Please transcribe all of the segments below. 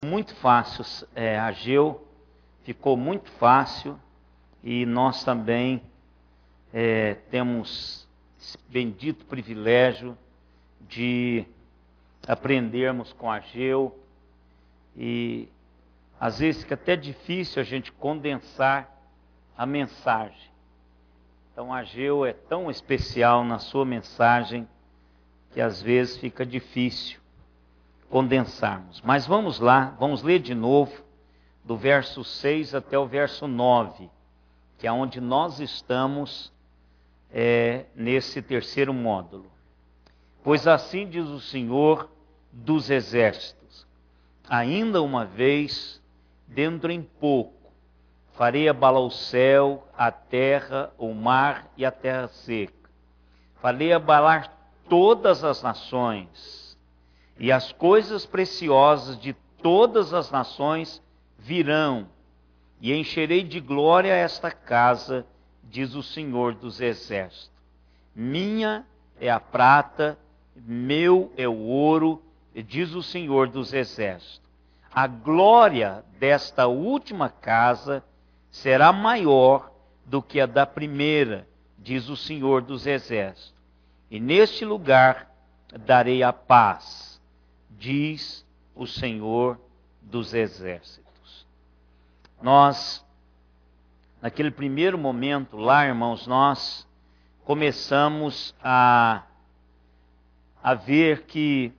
Muito fácil, Ageu, ficou muito fácil, e nós também temos esse bendito privilégio de aprendermos com Ageu, e às vezes fica até difícil a gente condensar a mensagem. Então Ageu é tão especial na sua mensagem que às vezes fica difícil condensarmos. Mas vamos lá, vamos ler de novo, do verso 6 até o verso 9, que é onde nós estamos nesse terceiro módulo. Pois assim diz o Senhor dos Exércitos: ainda uma vez, dentro em pouco, farei abalar o céu, a terra, o mar e a terra seca. Farei abalar todas as nações, e as coisas preciosas de todas as nações virão, e encherei de glória esta casa, diz o Senhor dos Exércitos. Minha é a prata, meu é o ouro, diz o Senhor dos Exércitos. A glória desta última casa será maior do que a da primeira, diz o Senhor dos Exércitos. E neste lugar darei a paz, diz o Senhor dos Exércitos. Nós, naquele primeiro momento lá, irmãos, nós começamos a ver que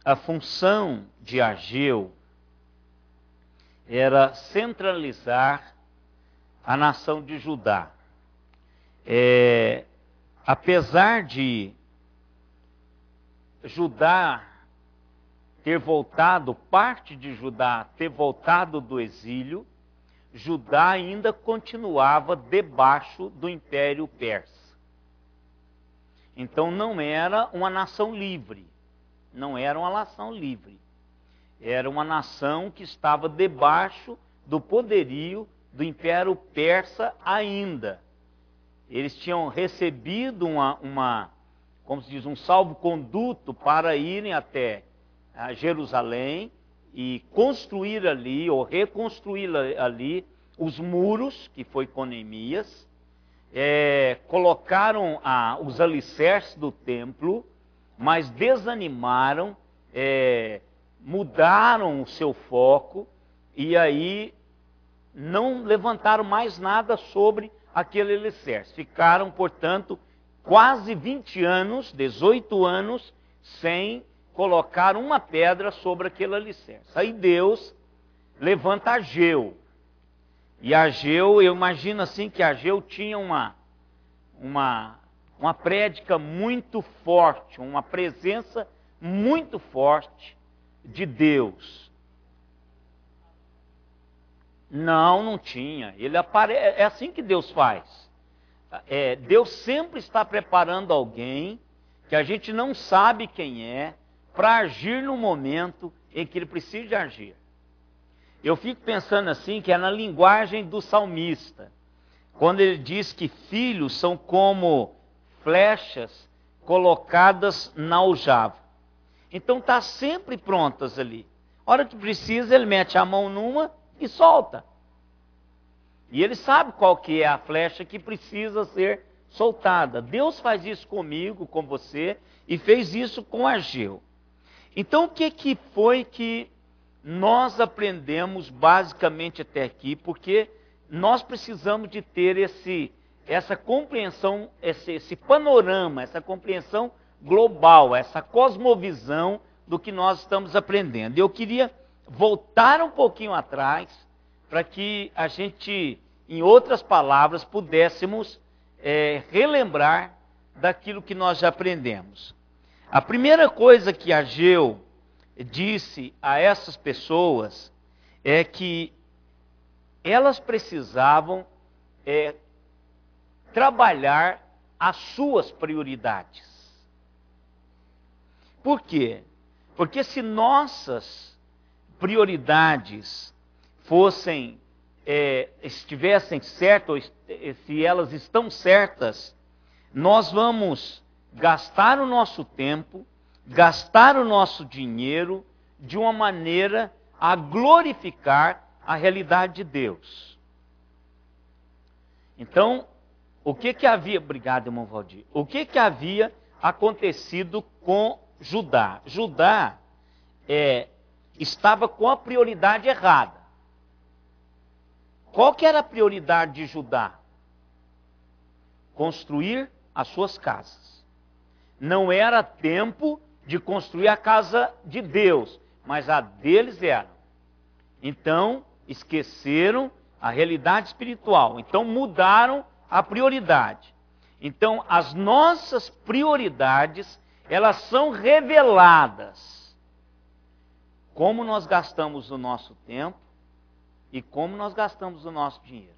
a função de Ageu era centralizar a nação de Judá. Apesar de Judá ter voltado, parte de Judá ter voltado do exílio, Judá ainda continuava debaixo do Império Persa. Então não era uma nação livre, não era uma nação livre. Era uma nação que estava debaixo do poderio do Império Persa ainda. Eles tinham recebido como se diz, um salvo-conduto para irem até a Jerusalém e construir ali, ou reconstruir ali, os muros, que foi com Neemias. Colocaram os alicerces do templo, mas desanimaram, mudaram o seu foco, e aí não levantaram mais nada sobre aquele alicerce. Ficaram, portanto, quase 20 anos, 18 anos, sem colocar uma pedra sobre aquele alicerce. Aí Deus levanta Ageu. E Ageu, eu imagino assim que Ageu tinha uma prédica muito forte, uma presença muito forte de Deus. Não tinha. É assim que Deus faz. Deus sempre está preparando alguém que a gente não sabe quem é, para agir no momento em que ele precisa agir. Eu fico pensando assim, que é na linguagem do salmista, quando ele diz que filhos são como flechas colocadas na aljava. Então está sempre prontas ali. A hora que precisa, ele mete a mão numa e solta. E ele sabe qual que é a flecha que precisa ser soltada. Deus faz isso comigo, com você, e fez isso com Ageu. Então o que foi que nós aprendemos basicamente até aqui? Porque nós precisamos de ter essa compreensão, esse panorama, essa compreensão global, essa cosmovisão do que nós estamos aprendendo. Eu queria voltar um pouquinho atrás, para que a gente, em outras palavras, pudéssemos relembrar daquilo que nós já aprendemos. A primeira coisa que Ageu disse a essas pessoas é que elas precisavam trabalhar as suas prioridades. Por quê? Porque se nossas prioridades estivessem certas, se elas estão certas, nós vamos gastar o nosso tempo, gastar o nosso dinheiro de uma maneira a glorificar a realidade de Deus. Então, o que havia... Obrigado, irmão Valdir. O que havia acontecido com Judá? Judá estava com a prioridade errada. Qual que era a prioridade de Judá? Construir as suas casas. Não era tempo de construir a casa de Deus, mas a deles era. Então, esqueceram a realidade espiritual. Então, mudaram a prioridade. Então, as nossas prioridades, elas são reveladas. Como nós gastamos o nosso tempo e como nós gastamos o nosso dinheiro.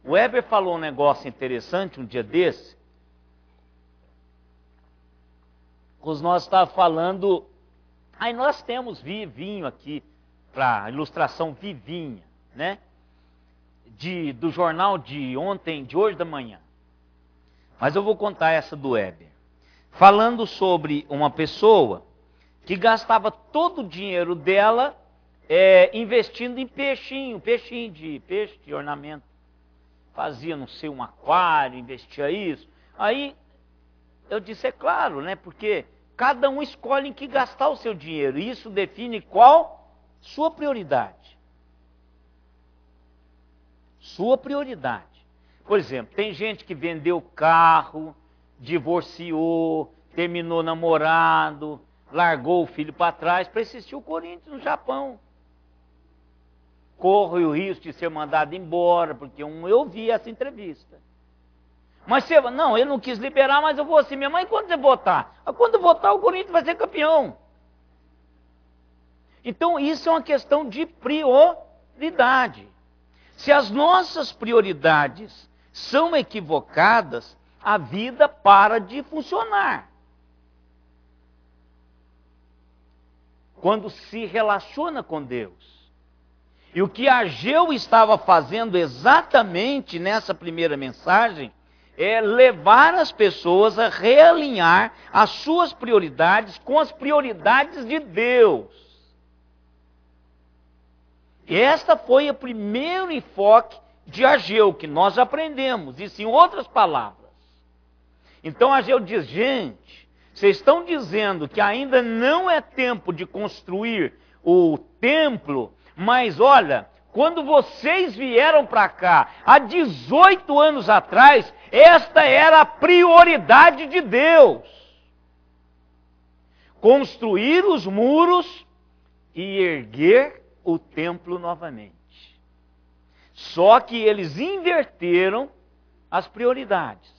O Weber falou um negócio interessante um dia desse. Nós estávamos falando... Aí nós temos vinho aqui, para ilustração vivinha, né? Do jornal de ontem, de hoje da manhã. Mas eu vou contar essa do Weber. Falando sobre uma pessoa que gastava todo o dinheiro dela investindo em peixe de ornamento. Fazia, não sei, um aquário, investia isso. Aí eu disse, é claro, né? Porque cada um escolhe em que gastar o seu dinheiro. E isso define qual sua prioridade. Sua prioridade. Por exemplo, tem gente que vendeu carro, divorciou, terminou namorado, largou o filho para trás para assistir o Corinthians no Japão. Corre o risco de ser mandado embora, porque eu vi essa entrevista. Mas você, não, ele não quis liberar, mas eu vou assim mesmo. Mas quando você votar? Quando votar, o Corinthians vai ser campeão. Então, isso é uma questão de prioridade. Se as nossas prioridades são equivocadas, a vida para de funcionar. Quando se relaciona com Deus. E o que Ageu estava fazendo exatamente nessa primeira mensagem é levar as pessoas a realinhar as suas prioridades com as prioridades de Deus. E esta foi o primeiro enfoque de Ageu, que nós aprendemos, isso em outras palavras. Então Ageu diz, gente, vocês estão dizendo que ainda não é tempo de construir o templo, mas olha, quando vocês vieram para cá, há 18 anos atrás, esta era a prioridade de Deus. Construir os muros e erguer o templo novamente. Só que eles inverteram as prioridades.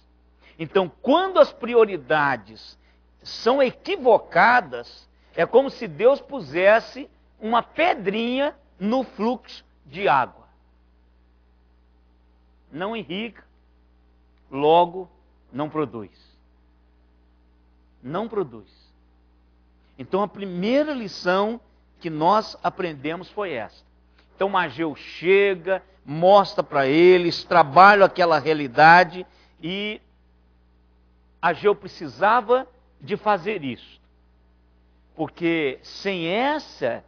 Então, quando as prioridades são equivocadas, é como se Deus pusesse uma pedrinha no fluxo de água. Não irriga, logo não produz. Não produz. Então a primeira lição que nós aprendemos foi esta. Então Ageu chega, mostra para eles, trabalha aquela realidade e Ageu precisava de fazer isso. Porque sem essa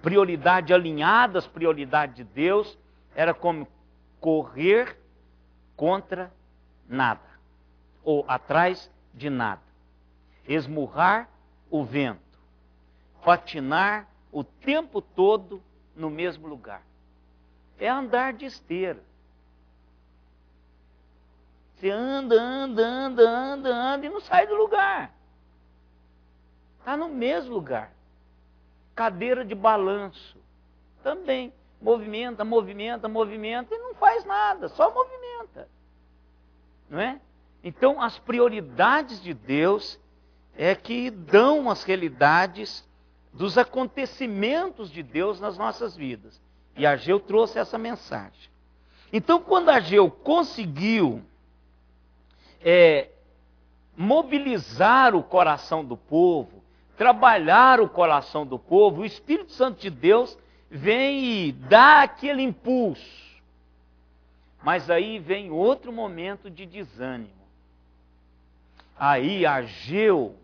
prioridade alinhada às prioridades de Deus, era como correr contra nada, ou atrás de nada. Esmurrar o vento, patinar o tempo todo no mesmo lugar. É andar de esteira. Você anda e não sai do lugar. Está no mesmo lugar. Cadeira de balanço. Também. Movimenta e não faz nada. Só movimenta. Não é? Então, as prioridades de Deus é que dão as realidades dos acontecimentos de Deus nas nossas vidas. E Ageu trouxe essa mensagem. Então, quando Ageu conseguiu mobilizar o coração do povo, trabalhar o coração do povo, o Espírito Santo de Deus vem e dá aquele impulso. Mas aí vem outro momento de desânimo. Aí Ageu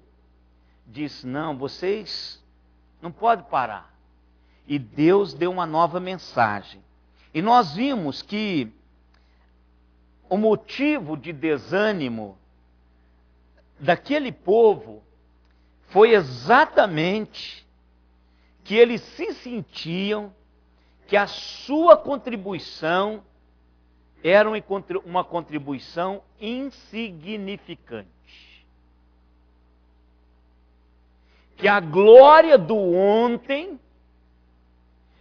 diz, não, vocês não podem parar. e Deus deu uma nova mensagem. E nós vimos que o motivo de desânimo daquele povo foi exatamente que eles se sentiam que a sua contribuição era uma contribuição insignificante. Que a glória do ontem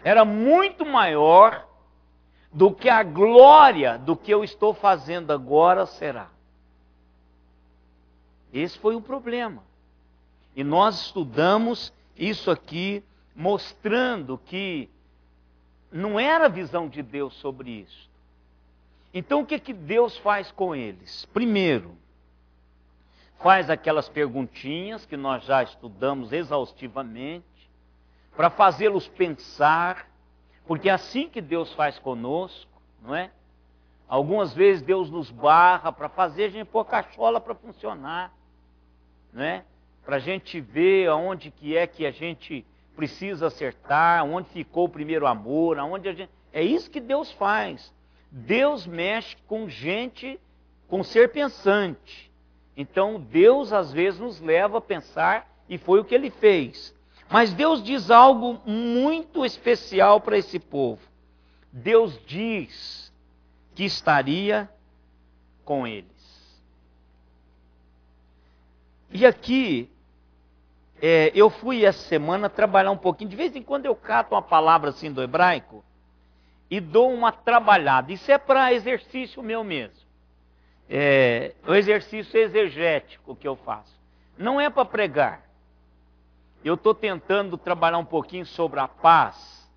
era muito maior do que a glória do que eu estou fazendo agora será. Esse foi o problema. E nós estudamos isso aqui, mostrando que não era a visão de Deus sobre isso. Então o que Deus faz com eles? Primeiro, faz aquelas perguntinhas que nós já estudamos exaustivamente, para fazê-los pensar, porque é assim que Deus faz conosco, não é? Algumas vezes Deus nos barra para fazer a gente pôr a cachola para funcionar, não é? Para a gente ver aonde que a gente precisa acertar, onde ficou o primeiro amor, aonde a gente... É isso que Deus faz. Deus mexe com gente, com ser pensante. Então Deus às vezes nos leva a pensar, e foi o que Ele fez. Mas Deus diz algo muito especial para esse povo. Deus diz que estaria com eles. E aqui, eu fui essa semana trabalhar um pouquinho. De vez em quando eu cato uma palavra assim do hebraico e dou uma trabalhada. Isso é para exercício meu mesmo. O exercício exegético que eu faço. Não é para pregar. Eu estou tentando trabalhar um pouquinho sobre a paz,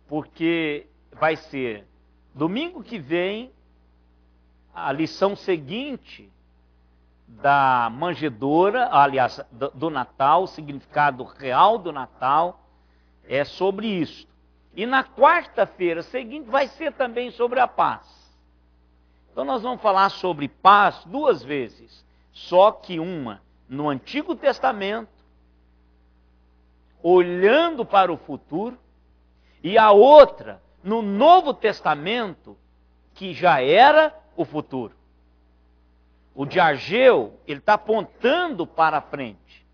porque vai ser domingo que vem a lição seguinte da manjedoura, aliás, do Natal, o significado real do Natal é sobre isso. E na quarta-feira seguinte vai ser também sobre a paz. Então nós vamos falar sobre paz duas vezes, só que uma no Antigo Testamento, olhando para o futuro, e a outra no Novo Testamento, que já era o futuro. O de Ageu, ele está apontando para a frente.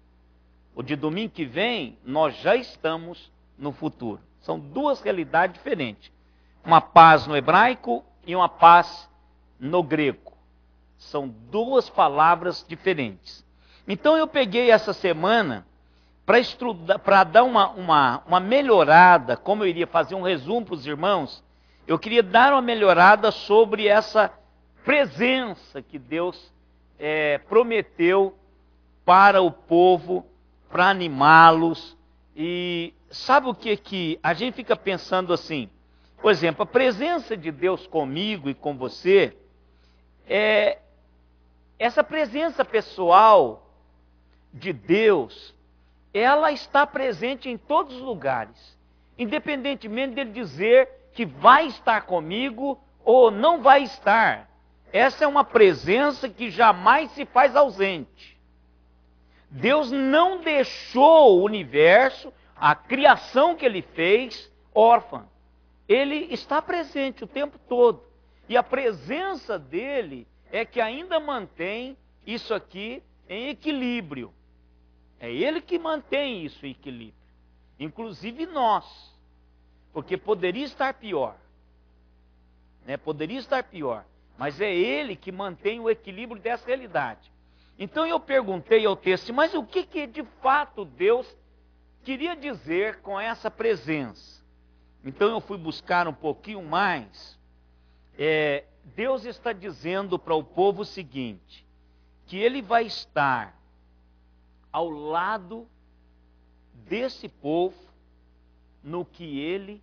O de domingo que vem, nós já estamos no futuro. São duas realidades diferentes. Uma paz no hebraico e uma paz no grego. São duas palavras diferentes. Então eu peguei essa semana para estudar, para dar uma melhorada, como eu iria fazer um resumo para os irmãos, eu queria dar uma melhorada sobre essa presença que Deus prometeu para o povo, para animá-los. E sabe o que a gente fica pensando assim? Por exemplo, a presença de Deus comigo e com você, essa presença pessoal de Deus, ela está presente em todos os lugares, independentemente dele dizer que vai estar comigo ou não vai estar. Essa é uma presença que jamais se faz ausente. Deus não deixou o universo, a criação que Ele fez, órfã. Ele está presente o tempo todo. E a presença dEle é que ainda mantém isso aqui em equilíbrio. É Ele que mantém isso em equilíbrio. Inclusive nós. Porque poderia estar pior. Poderia estar pior. Mas é Ele que mantém o equilíbrio dessa realidade. Então eu perguntei ao texto, mas o que de fato Deus queria dizer com essa presença? Então eu fui buscar um pouquinho mais. Deus está dizendo para o povo o seguinte, que Ele vai estar ao lado desse povo no que Ele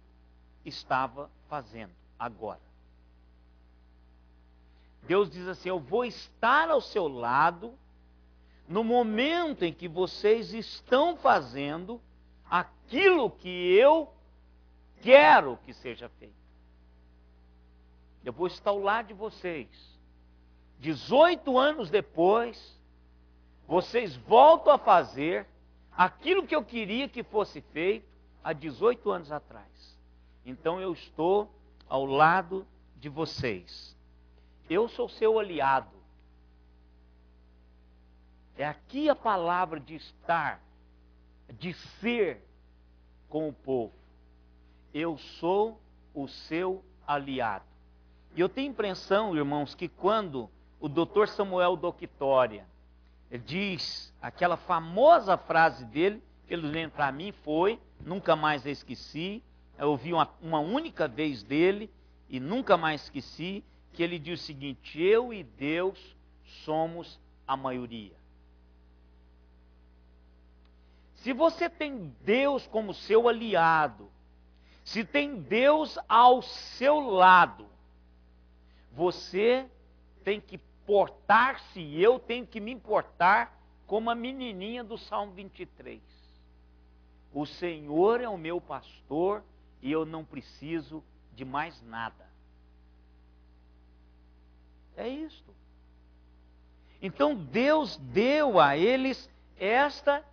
estava fazendo agora. Deus diz assim, eu vou estar ao seu lado no momento em que vocês estão fazendo aquilo que eu quero que seja feito. Eu vou estar ao lado de vocês. 18 anos depois, vocês voltam a fazer aquilo que eu queria que fosse feito, há 18 anos atrás. Então eu estou ao lado de vocês. Eu sou seu aliado. É aqui a palavra de estar, de ser com o povo. Eu sou o seu aliado. E eu tenho impressão, irmãos, que quando o Dr. Samuel Doctória diz aquela famosa frase dele, que ele lembra para mim foi, nunca mais a esqueci, eu ouvi uma única vez dele e nunca mais esqueci, que ele diz o seguinte: eu e Deus somos a maioria. Se você tem Deus como seu aliado, se tem Deus ao seu lado, você tem que portar-se, eu tenho que me importar como a menininha do Salmo 23. O Senhor é o meu pastor e eu não preciso de mais nada. É isto. Então Deus deu a eles esta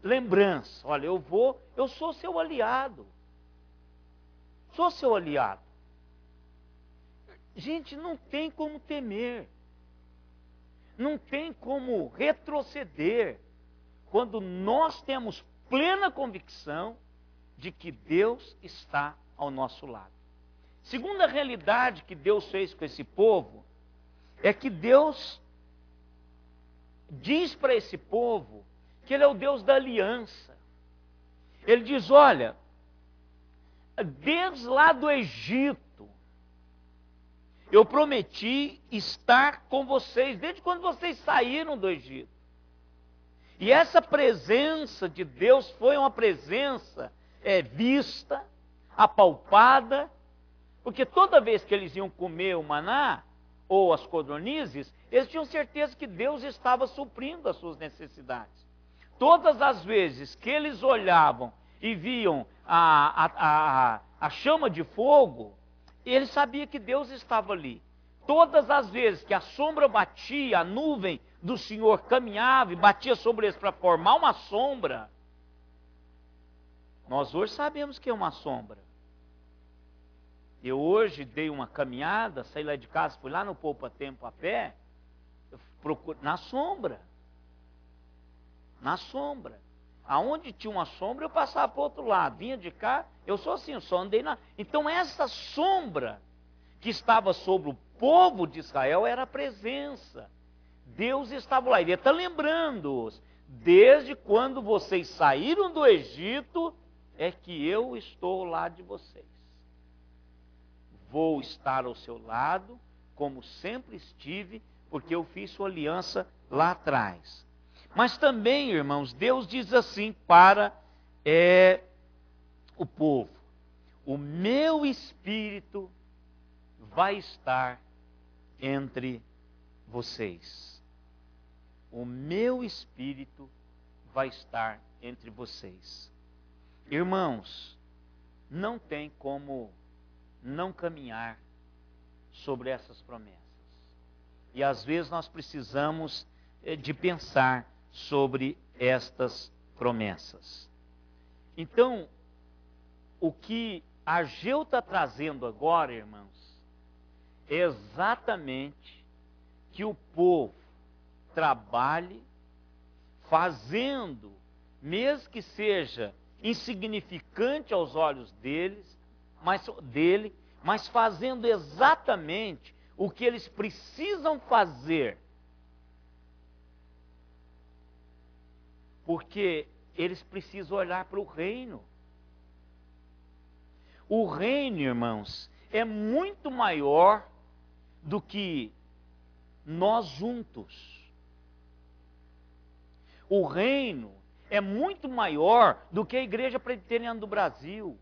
lembrança. Olha, eu sou seu aliado. Sou seu aliado. Gente, não tem como temer. Não tem como retroceder quando nós temos plena convicção de que Deus está ao nosso lado. Segunda realidade que Deus fez com esse povo é que Deus diz para esse povo que Ele é o Deus da aliança. Ele diz: olha, desde lá do Egito, eu prometi estar com vocês, desde quando vocês saíram do Egito. E essa presença de Deus foi uma presença vista, apalpada, porque toda vez que eles iam comer o maná, ou as codornizes, eles tinham certeza que Deus estava suprindo as suas necessidades. Todas as vezes que eles olhavam e viam a chama de fogo, eles sabiam que Deus estava ali. Todas as vezes que a sombra batia, a nuvem do Senhor caminhava e batia sobre eles para formar uma sombra. Nós hoje sabemos que é uma sombra. Eu hoje dei uma caminhada, saí lá de casa, fui lá no Poupa Tempo a pé, na sombra. Na sombra. Aonde tinha uma sombra, eu passava para o outro lado. Vinha de cá, eu sou assim, eu só andei na... Então essa sombra que estava sobre o povo de Israel era a presença. Deus estava lá. Ele está lembrando-os. Desde quando vocês saíram do Egito, é que eu estou lá de vocês. Vou estar ao seu lado, como sempre estive, porque eu fiz sua aliança lá atrás. Mas também, irmãos, Deus diz assim para o povo: o meu espírito vai estar entre vocês. O meu espírito vai estar entre vocês. Irmãos, não tem como não caminhar sobre essas promessas. E às vezes nós precisamos de pensar sobre estas promessas. Então, o que Ageu está trazendo agora, irmãos, é exatamente que o povo trabalhe fazendo, mesmo que seja insignificante aos olhos dele, mas fazendo exatamente o que eles precisam fazer, porque eles precisam olhar para o reino. O reino, irmãos, é muito maior do que nós juntos. O reino é muito maior do que a Igreja Presbiteriana do Brasil.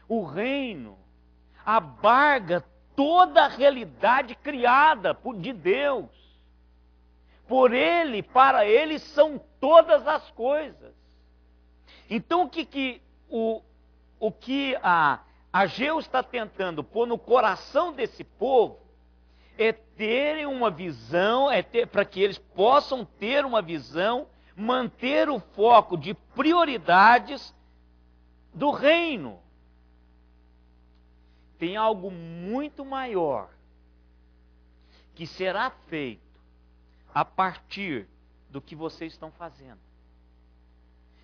O reino abarca toda a realidade criada de Deus. Por Ele, para Ele são todas as coisas. Então o que Ageu está tentando pôr no coração desse povo é terem uma visão, para que eles possam ter uma visão, manter o foco de prioridades do reino. Tem algo muito maior que será feito a partir do que vocês estão fazendo.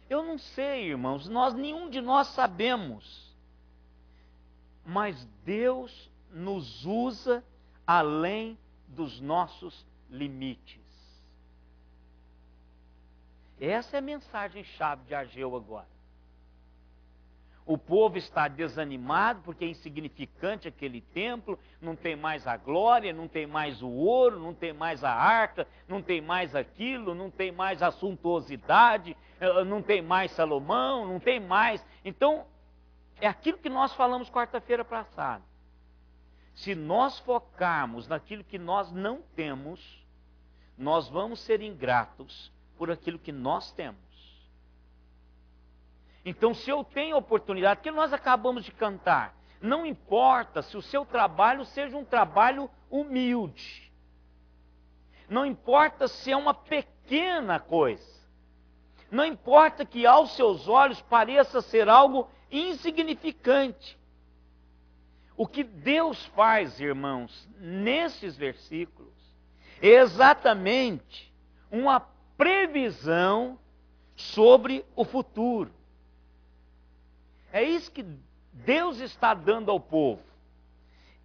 Eu não sei, irmãos, nenhum de nós sabemos, mas Deus nos usa além dos nossos limites. Essa é a mensagem-chave de Ageu agora. O povo está desanimado porque é insignificante aquele templo, não tem mais a glória, não tem mais o ouro, não tem mais a arca, não tem mais aquilo, não tem mais a suntuosidade, não tem mais Salomão, não tem mais. Então, é aquilo que nós falamos quarta-feira passada. Se nós focarmos naquilo que nós não temos, nós vamos ser ingratos por aquilo que nós temos. Então, se eu tenho oportunidade, que nós acabamos de cantar, não importa se o seu trabalho seja um trabalho humilde, não importa se é uma pequena coisa, não importa que aos seus olhos pareça ser algo insignificante. O que Deus faz, irmãos, nesses versículos, é exatamente uma previsão sobre o futuro. É isso que Deus está dando ao povo.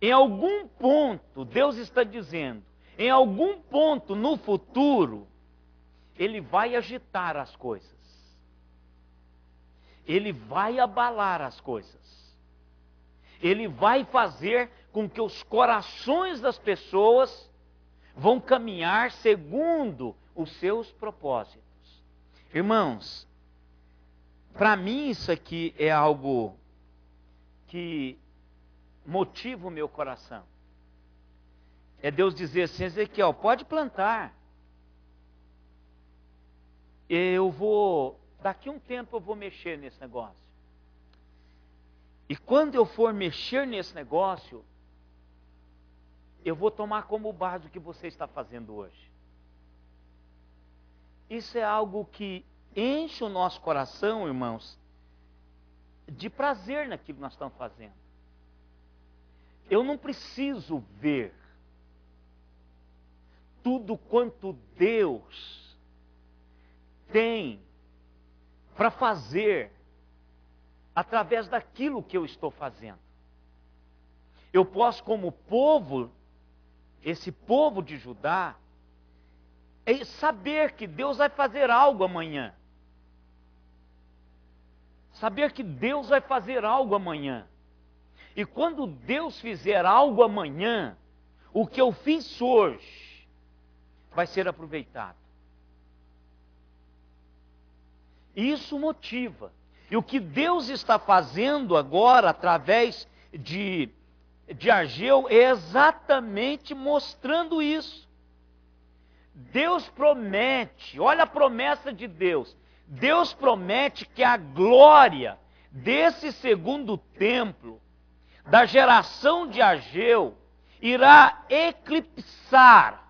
Em algum ponto, Deus está dizendo, em algum ponto no futuro, Ele vai agitar as coisas. Ele vai abalar as coisas. Ele vai fazer com que os corações das pessoas vão caminhar segundo os seus propósitos. Irmãos, para mim isso aqui é algo que motiva o meu coração. É Deus dizer assim, Ezequiel, pode plantar. Daqui um tempo eu vou mexer nesse negócio. E quando eu for mexer nesse negócio, eu vou tomar como base o que você está fazendo hoje. Isso é algo que enche o nosso coração, irmãos, de prazer naquilo que nós estamos fazendo. Eu não preciso ver tudo quanto Deus tem para fazer através daquilo que eu estou fazendo. Eu posso, como povo, esse povo de Judá, saber que Deus vai fazer algo amanhã. Saber que Deus vai fazer algo amanhã. E quando Deus fizer algo amanhã, o que eu fiz hoje vai ser aproveitado. Isso motiva. E o que Deus está fazendo agora, através de Ageu, é exatamente mostrando isso. Deus promete, olha a promessa de Deus. Deus promete que a glória desse segundo templo, da geração de Ageu, irá eclipsar.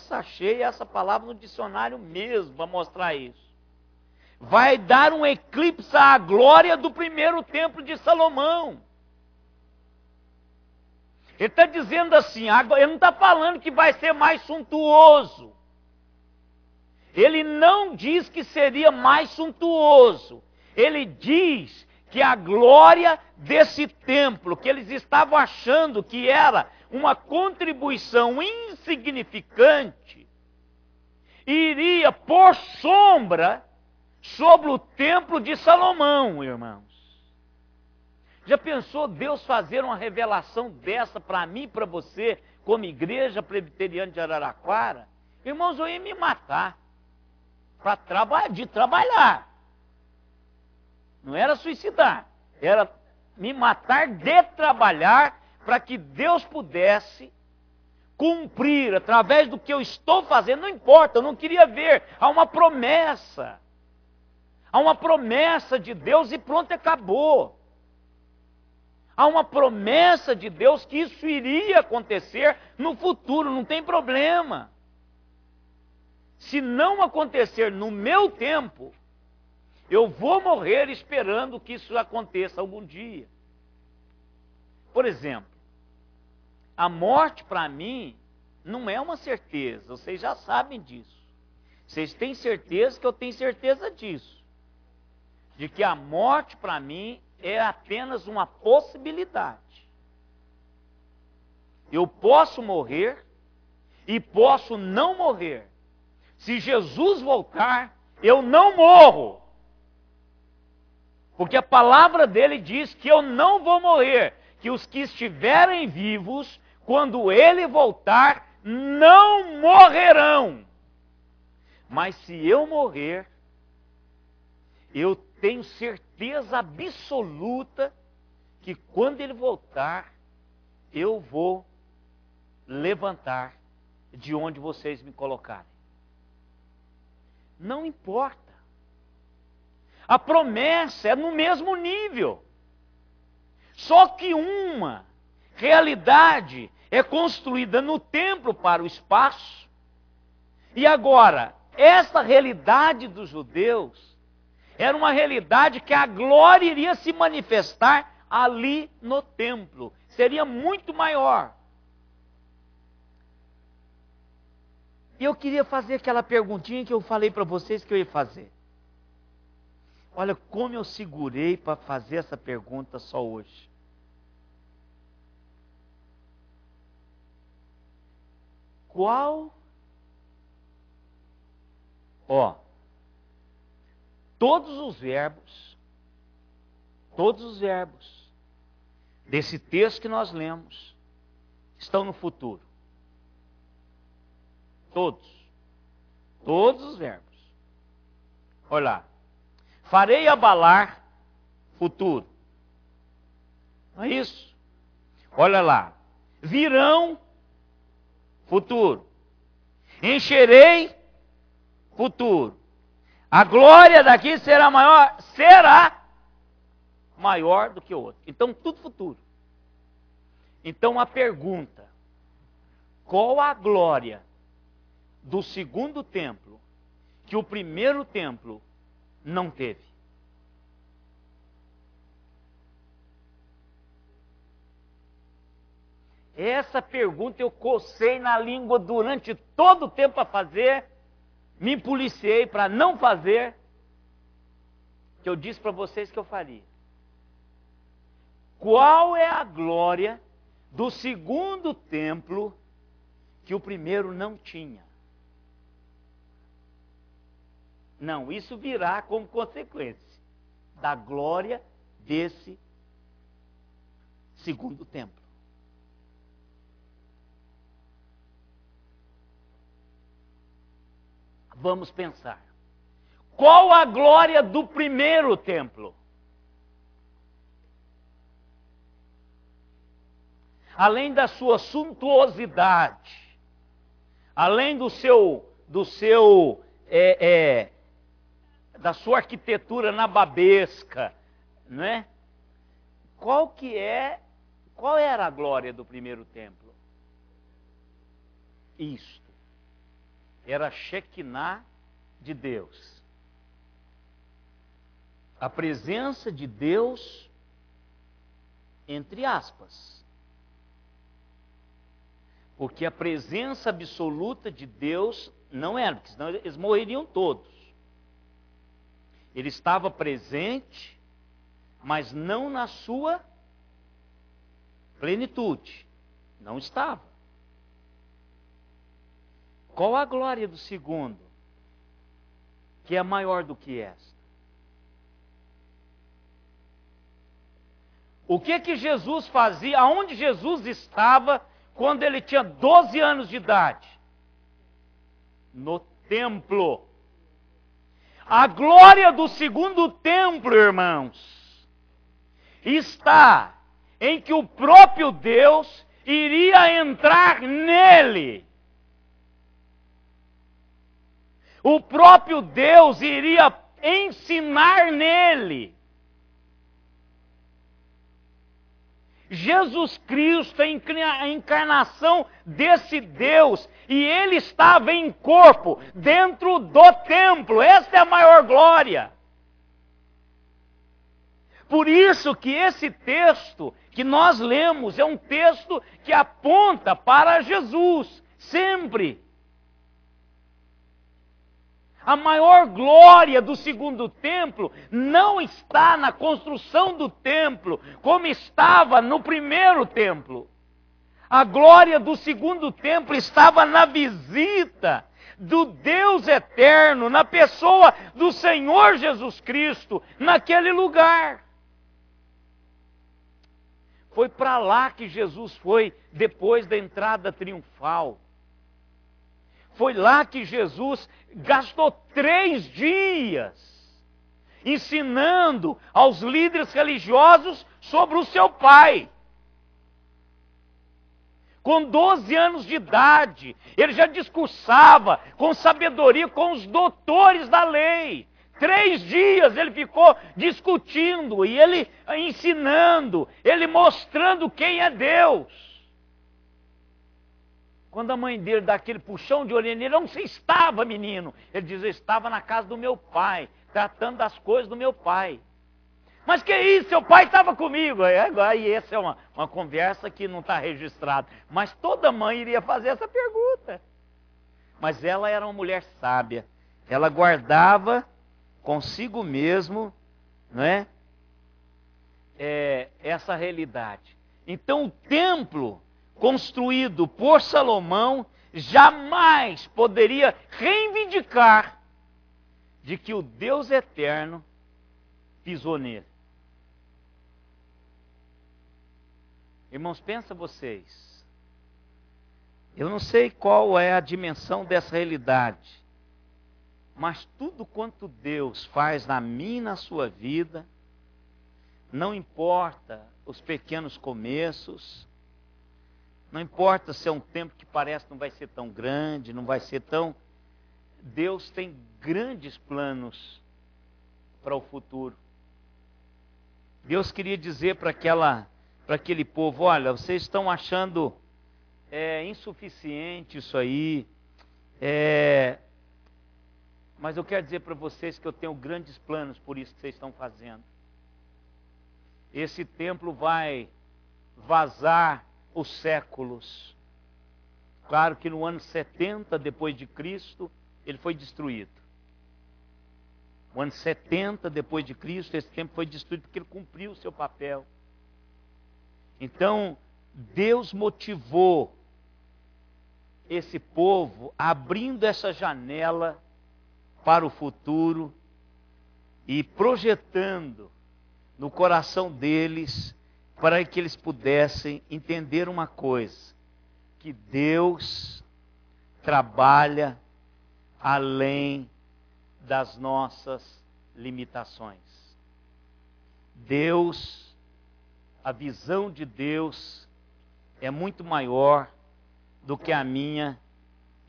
Achei essa palavra no dicionário mesmo para mostrar isso. Vai dar um eclipse à glória do primeiro templo de Salomão. Ele está dizendo assim, ele não está falando que vai ser mais suntuoso. Ele não diz que seria mais suntuoso. Ele diz que a glória desse templo, que eles estavam achando que era uma contribuição insignificante, iria por sombra sobre o templo de Salomão, irmãos. Já pensou Deus fazer uma revelação dessa para mim e para você, como igreja presbiteriana de Araraquara? Irmãos, eu ia me matar de trabalhar. Não era suicidar, era me matar de trabalhar para que Deus pudesse cumprir através do que eu estou fazendo. Não importa, eu não queria ver. Há uma promessa. Há uma promessa de Deus e pronto, acabou. Há uma promessa de Deus que isso iria acontecer no futuro, não tem problema. Se não acontecer no meu tempo, Eu vou morrer esperando que isso aconteça algum dia. Por exemplo, a morte para mim não é uma certeza, vocês já sabem disso. Vocês têm certeza que eu tenho certeza disso. De que a morte para mim é apenas uma possibilidade. Eu posso morrer e posso não morrer. Se Jesus voltar, eu não morro. Porque a palavra dele diz que eu não vou morrer, que os que estiverem vivos, quando ele voltar, não morrerão. Mas se eu morrer, eu tenho certeza absoluta que quando ele voltar, eu vou levantar de onde vocês me colocarem. Não importa. A promessa é no mesmo nível. Só que uma realidade é construída no templo para o espaço. E agora, essa realidade dos judeus era uma realidade que a glória iria se manifestar ali no templo. Seria muito maior. E eu queria fazer aquela perguntinha que eu falei para vocês que eu ia fazer. Olha como eu segurei para fazer essa pergunta só hoje. Todos os verbos desse texto que nós lemos estão no futuro. Todos os verbos. Olha lá. Farei abalar, futuro. Não é isso? Olha lá. Virão, futuro. Encherei, futuro. A glória daqui será maior do que o outro. Então, tudo futuro. Então, a pergunta: qual a glória do segundo templo que o primeiro templo não teve? Essa pergunta eu cocei na língua durante todo o tempo a fazer, me policiei para não fazer, que eu disse para vocês que eu faria. Qual é a glória do segundo templo que o primeiro não tinha? Não, isso virá como consequência da glória desse segundo templo. Vamos pensar. Qual a glória do primeiro templo? Além da sua suntuosidade, além da sua arquitetura nababesca, não é? Qual era a glória do primeiro templo? Isto. Era a Shekinah de Deus. A presença de Deus, entre aspas. Porque a presença absoluta de Deus não era, porque senão eles morreriam todos. Ele estava presente, mas não na sua plenitude. Não estava. Qual a glória do segundo, que é maior do que esta? O que Jesus fazia? Aonde Jesus estava quando ele tinha 12 anos de idade? No templo. A glória do segundo templo, irmãos, está em que o próprio Deus iria entrar nele. O próprio Deus iria ensinar nele. Jesus Cristo é a encarnação desse Deus, e ele estava em corpo dentro do templo. Esta é a maior glória. Por isso que esse texto que nós lemos é um texto que aponta para Jesus, sempre. A maior glória do segundo templo não está na construção do templo, como estava no primeiro templo. A glória do segundo templo estava na visita do Deus eterno, na pessoa do Senhor Jesus Cristo, naquele lugar. Foi para lá que Jesus foi depois da entrada triunfal. Foi lá que Jesus gastou 3 dias ensinando aos líderes religiosos sobre o seu Pai. Com 12 anos de idade, ele já discursava com sabedoria com os doutores da lei. 3 dias ele ficou discutindo e ele ensinando, ele mostrando quem é Deus. Quando a mãe dele dá aquele puxão de orelha nele, onde você estava, menino? Ele diz, eu estava na casa do meu pai, tratando das coisas do meu pai. Mas que isso, seu pai estava comigo. Aí essa é uma conversa que não está registrada. Mas toda mãe iria fazer essa pergunta. Mas ela era uma mulher sábia. Ela guardava consigo mesmo, não é? Essa realidade. Então o templo construído por Salomão jamais poderia reivindicar de que o Deus eterno pisou nele. Irmãos, pensa vocês. Eu não sei qual é a dimensão dessa realidade, mas tudo quanto Deus faz na minha e na sua vida, não importa os pequenos começos, não importa se é um tempo que parece que não vai ser tão grande, não vai ser tão... Deus tem grandes planos para o futuro. Deus queria dizer para aquele povo, olha, vocês estão achando insuficiente isso aí, mas eu quero dizer para vocês que eu tenho grandes planos por isso que vocês estão fazendo. Esse templo vai vazar os séculos. Claro que no ano 70 depois de Cristo, ele foi destruído. No ano 70 depois de Cristo, esse templo foi destruído porque ele cumpriu o seu papel. Então, Deus motivou esse povo abrindo essa janela para o futuro e projetando no coração deles para que eles pudessem entender uma coisa, que Deus trabalha além das nossas limitações. Deus, a visão de Deus é muito maior do que a minha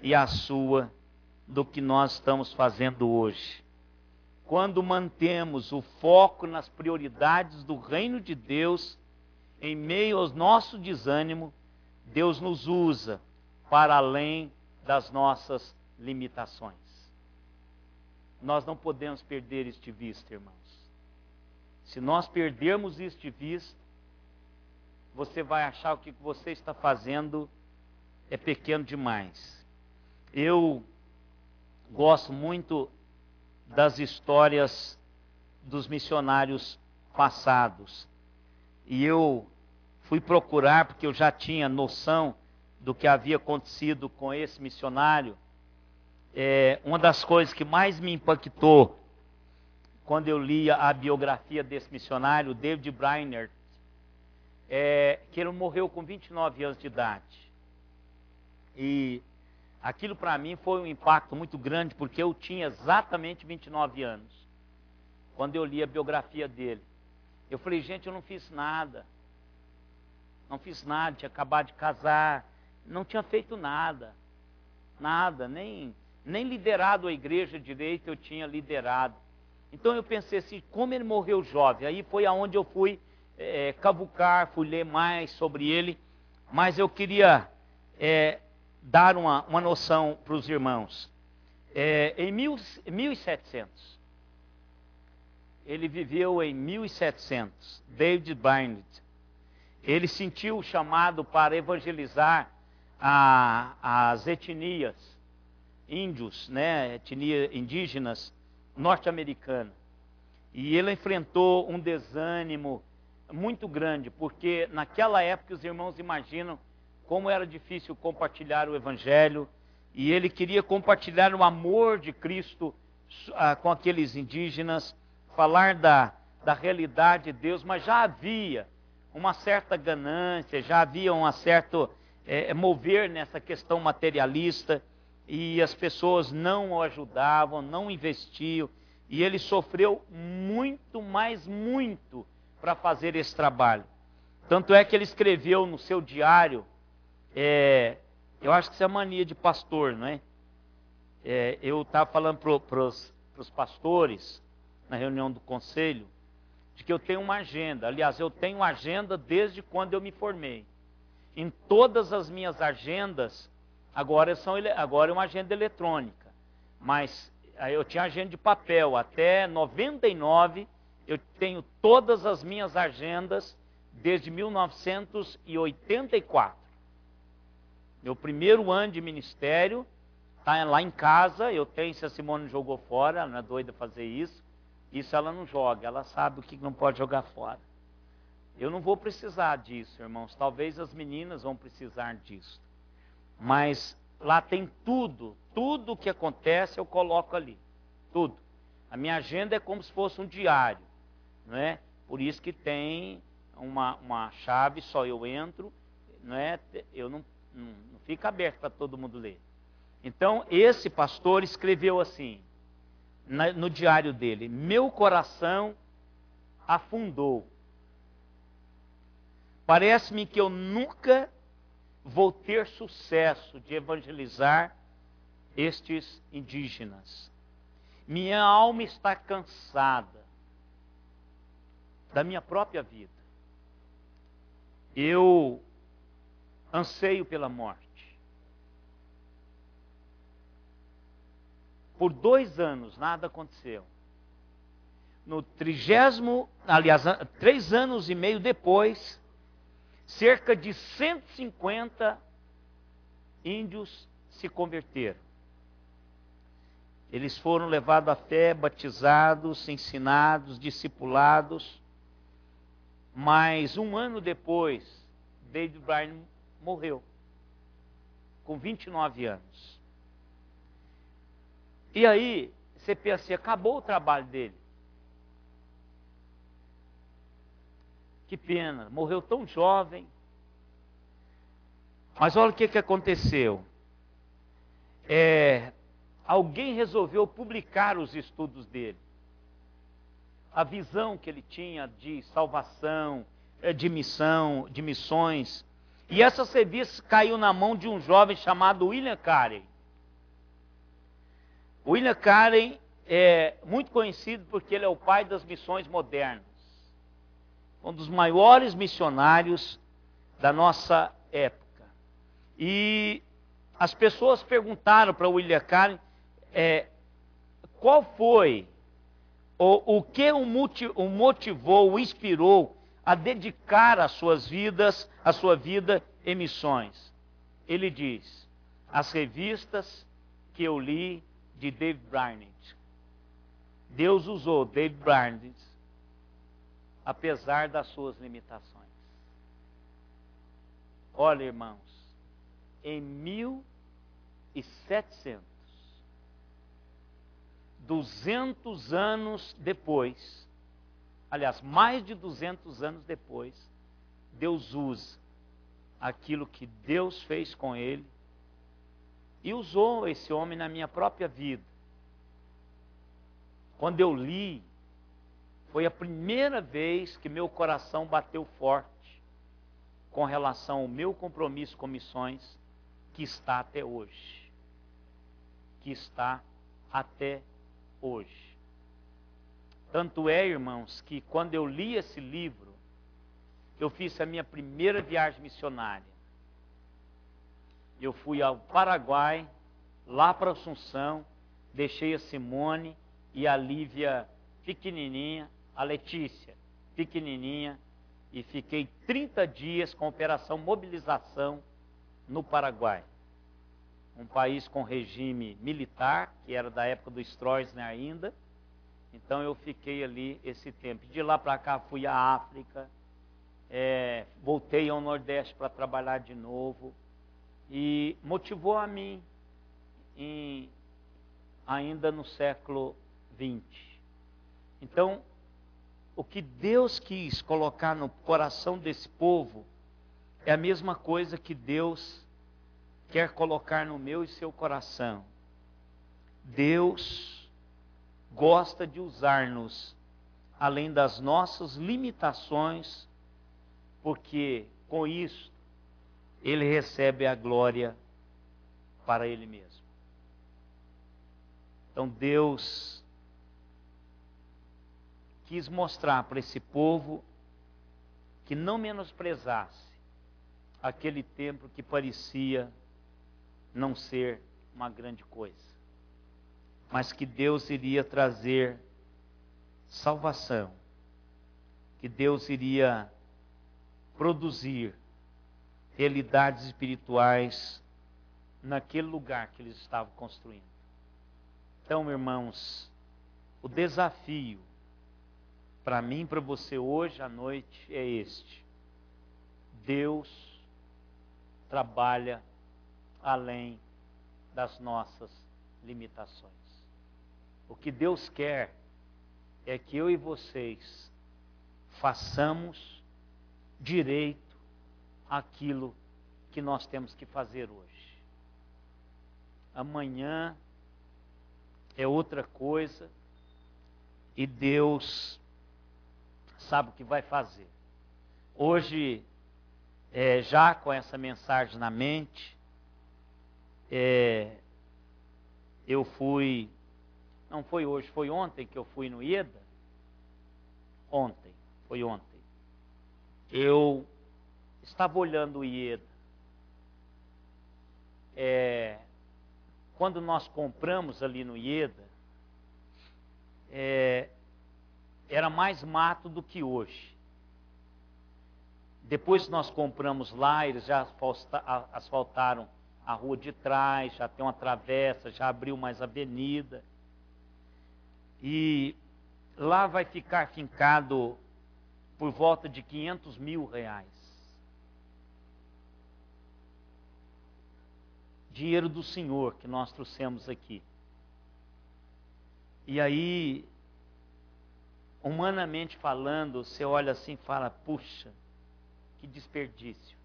e a sua, do que nós estamos fazendo hoje. Quando mantemos o foco nas prioridades do reino de Deus, em meio ao nosso desânimo, Deus nos usa para além das nossas limitações. Nós não podemos perder este visto, irmãos. Se nós perdermos este visto, você vai achar que o que você está fazendo é pequeno demais. Eu gosto muito das histórias dos missionários passados. E eu fui procurar, porque eu já tinha noção do que havia acontecido com esse missionário. Uma das coisas que mais me impactou quando eu lia a biografia desse missionário, David Brainerd, que ele morreu com 29 anos de idade. E aquilo para mim foi um impacto muito grande, porque eu tinha exatamente 29 anos, quando eu li a biografia dele. Eu falei, gente, eu não fiz nada. Não fiz nada, tinha acabado de casar, não tinha feito nada. Nada, nem liderado a igreja direito eu tinha liderado. Então eu pensei assim, como ele morreu jovem? Aí foi aonde eu fui cavucar, fui ler mais sobre ele. Mas eu queria dar uma noção para os irmãos. Em 1700, ele viveu em 1700, David Barnett. Ele sentiu o chamado para evangelizar as etnias, índios, né, etnia indígenas norte-americanas. E ele enfrentou um desânimo muito grande, porque naquela época os irmãos imaginam como era difícil compartilhar o evangelho, e ele queria compartilhar o amor de Cristo com aqueles indígenas, falar da realidade de Deus, mas já havia uma certa ganância, já havia um certo mover nessa questão materialista, e as pessoas não o ajudavam, não investiam, e ele sofreu muito, mas muito, para fazer esse trabalho. Tanto é que ele escreveu no seu diário, eu acho que isso é mania de pastor, não é? Eu estava falando para os pastores, na reunião do conselho, de que eu tenho uma agenda. Aliás, eu tenho agenda desde quando eu me formei. Em todas as minhas agendas, agora é uma agenda eletrônica, mas eu tinha agenda de papel. Até 99, eu tenho todas as minhas agendas desde 1984. Meu primeiro ano de ministério, está lá em casa, eu tenho, se a Simone jogou fora, ela não é doida fazer isso ela não joga, ela sabe o que não pode jogar fora. Eu não vou precisar disso, irmãos, talvez as meninas vão precisar disso. Mas lá tem tudo o que acontece eu coloco ali, tudo. A minha agenda é como se fosse um diário, não é? Por isso que tem uma chave, só eu entro, não é? Eu não fica aberto para todo mundo ler. Então, esse pastor escreveu assim, no diário dele: meu coração afundou. Parece-me que eu nunca vou ter sucesso de evangelizar estes indígenas. Minha alma está cansada da minha própria vida. Eu anseio pela morte. Por 2 anos nada aconteceu. No 3 anos e meio depois, cerca de 150 índios se converteram. Eles foram levados à fé, batizados, ensinados, discipulados. Mas 1 ano depois, David Bryan morreu, com 29 anos. E aí, você pensa assim, acabou o trabalho dele. Que pena, morreu tão jovem. Mas olha o que aconteceu. Alguém resolveu publicar os estudos dele. A visão que ele tinha de salvação, de missão, de missões. E essa revista caiu na mão de um jovem chamado William Carey. William Carey é muito conhecido porque ele é o pai das missões modernas. Um dos maiores missionários da nossa época. E as pessoas perguntaram para William Carey qual foi o que o motivou, o inspirou a dedicar a sua vida em missões. Ele diz: as revistas que eu li de David Barnett. Deus usou David Barnett, apesar das suas limitações. Olha, irmãos, em 1700, 200 anos depois, aliás, mais de 200 anos depois, Deus usa aquilo que Deus fez com ele e usou esse homem na minha própria vida. Quando eu li, foi a primeira vez que meu coração bateu forte com relação ao meu compromisso com missões, que está até hoje. Que está até hoje. Tanto é, irmãos, que quando eu li esse livro, eu fiz a minha primeira viagem missionária. Eu fui ao Paraguai, lá para Assunção, deixei a Simone e a Lívia pequenininha, a Letícia, pequenininha, e fiquei 30 dias com operação mobilização no Paraguai. Um país com regime militar, que era da época do Stroessner ainda. Então eu fiquei ali esse tempo. De lá para cá fui à África, voltei ao Nordeste para trabalhar de novo. E motivou a mim, ainda no século XX. Então, o que Deus quis colocar no coração desse povo é a mesma coisa que Deus quer colocar no meu e seu coração. Deus gosta de usar-nos além das nossas limitações, porque com isso Ele recebe a glória para Ele mesmo. Então Deus quis mostrar para esse povo que não menosprezasse aquele templo que parecia não ser uma grande coisa, mas que Deus iria trazer salvação, que Deus iria produzir realidades espirituais naquele lugar que eles estavam construindo. Então, irmãos, o desafio para mim e para você hoje à noite é este: Deus trabalha além das nossas limitações. O que Deus quer é que eu e vocês façamos direito aquilo que nós temos que fazer hoje. Amanhã é outra coisa e Deus sabe o que vai fazer. Hoje, já com essa mensagem na mente, eu fui, não foi hoje, foi ontem que eu fui no IEDA. Foi ontem. Eu estava olhando o IEDA. Quando nós compramos ali no IEDA, era mais mato do que hoje. Depois que nós compramos lá, eles já asfaltaram a rua de trás, já tem uma travessa, já abriu mais avenida. E lá vai ficar fincado por volta de R$500 mil. Dinheiro do Senhor que nós trouxemos aqui. E aí, humanamente falando, você olha assim e fala, puxa, que desperdício.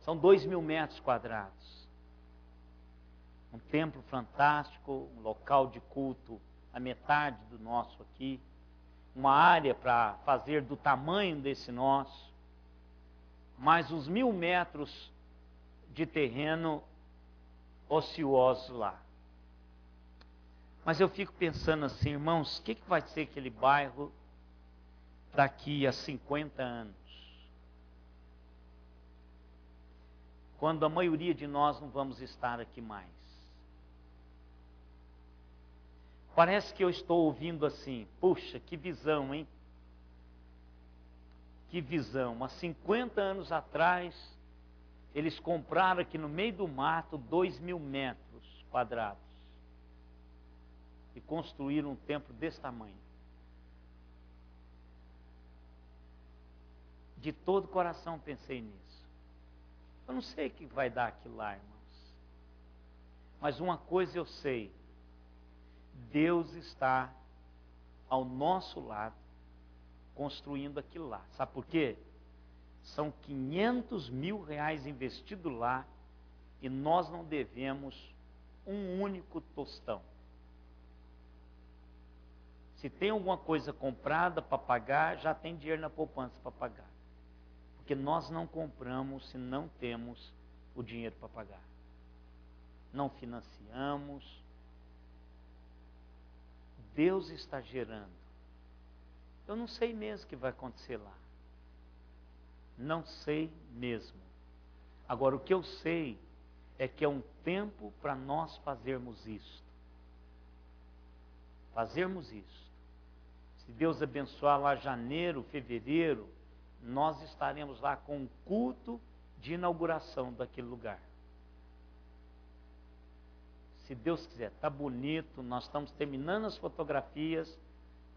São 2.000 metros quadrados. Um templo fantástico, um local de culto, a metade do nosso aqui. Uma área para fazer do tamanho desse nosso. Mais uns 1.000 metros de terreno ociosos lá. Mas eu fico pensando assim, irmãos, o que vai ser aquele bairro daqui a 50 anos? Quando a maioria de nós não vamos estar aqui mais. Parece que eu estou ouvindo assim, puxa, que visão, hein? Que visão. Há 50 anos atrás, eles compraram aqui no meio do mato 2.000 metros quadrados. E construíram um templo desse tamanho. De todo o coração pensei nisso. Eu não sei o que vai dar aquilo lá, irmãos. Mas uma coisa eu sei. Deus está ao nosso lado, construindo aquilo lá. Sabe por quê? São R$500 mil investidos lá e nós não devemos um único tostão. Se tem alguma coisa comprada para pagar, já tem dinheiro na poupança para pagar. Porque nós não compramos se não temos o dinheiro para pagar. Não financiamos. Deus está gerando. Eu não sei mesmo o que vai acontecer lá. Não sei mesmo. Agora, o que eu sei é que é um tempo para nós fazermos isto. fazermos isso. Se Deus abençoar lá janeiro, fevereiro, nós estaremos lá com um culto de inauguração daquele lugar. Se Deus quiser, está bonito, nós estamos terminando as fotografias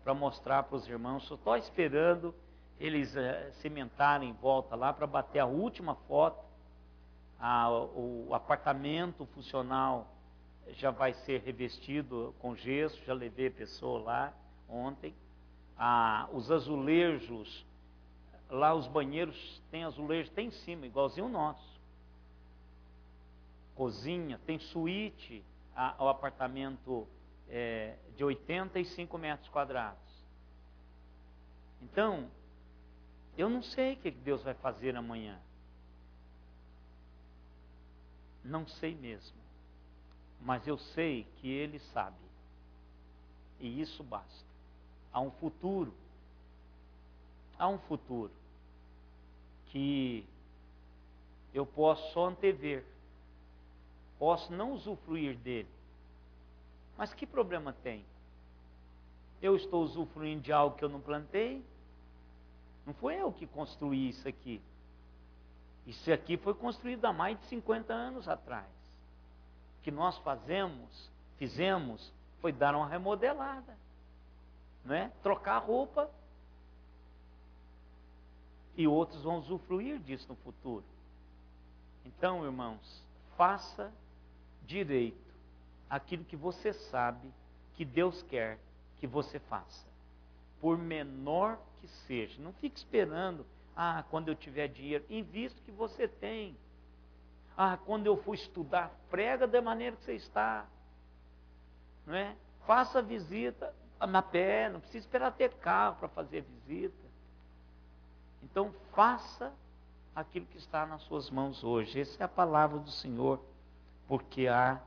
para mostrar para os irmãos. Só estou esperando eles cimentarem em volta lá para bater a última foto. O apartamento funcional já vai ser revestido com gesso, já levei a pessoa lá ontem. Os azulejos, lá os banheiros tem azulejo, tem em cima, igualzinho o nosso. Cozinha, tem suíte, o apartamento de 85 metros quadrados. Então, eu não sei o que Deus vai fazer amanhã. Não sei mesmo. Mas eu sei que Ele sabe. E isso basta. Há um futuro que eu posso só antever. Posso não usufruir dele. Mas que problema tem? Eu estou usufruindo de algo que eu não plantei? Não foi eu que construí isso aqui. Isso aqui foi construído há mais de 50 anos atrás. O que nós fizemos, foi dar uma remodelada. Não é? Trocar roupa. E outros vão usufruir disso no futuro. Então, irmãos, faça direito aquilo que você sabe que Deus quer que você faça. Por menor que seja. Não fique esperando, quando eu tiver dinheiro, invista o que você tem. Quando eu for estudar, prega da maneira que você está. Não é? Faça visita na pé, não precisa esperar ter carro para fazer visita. Então, faça aquilo que está nas suas mãos hoje. Essa é a palavra do Senhor, porque há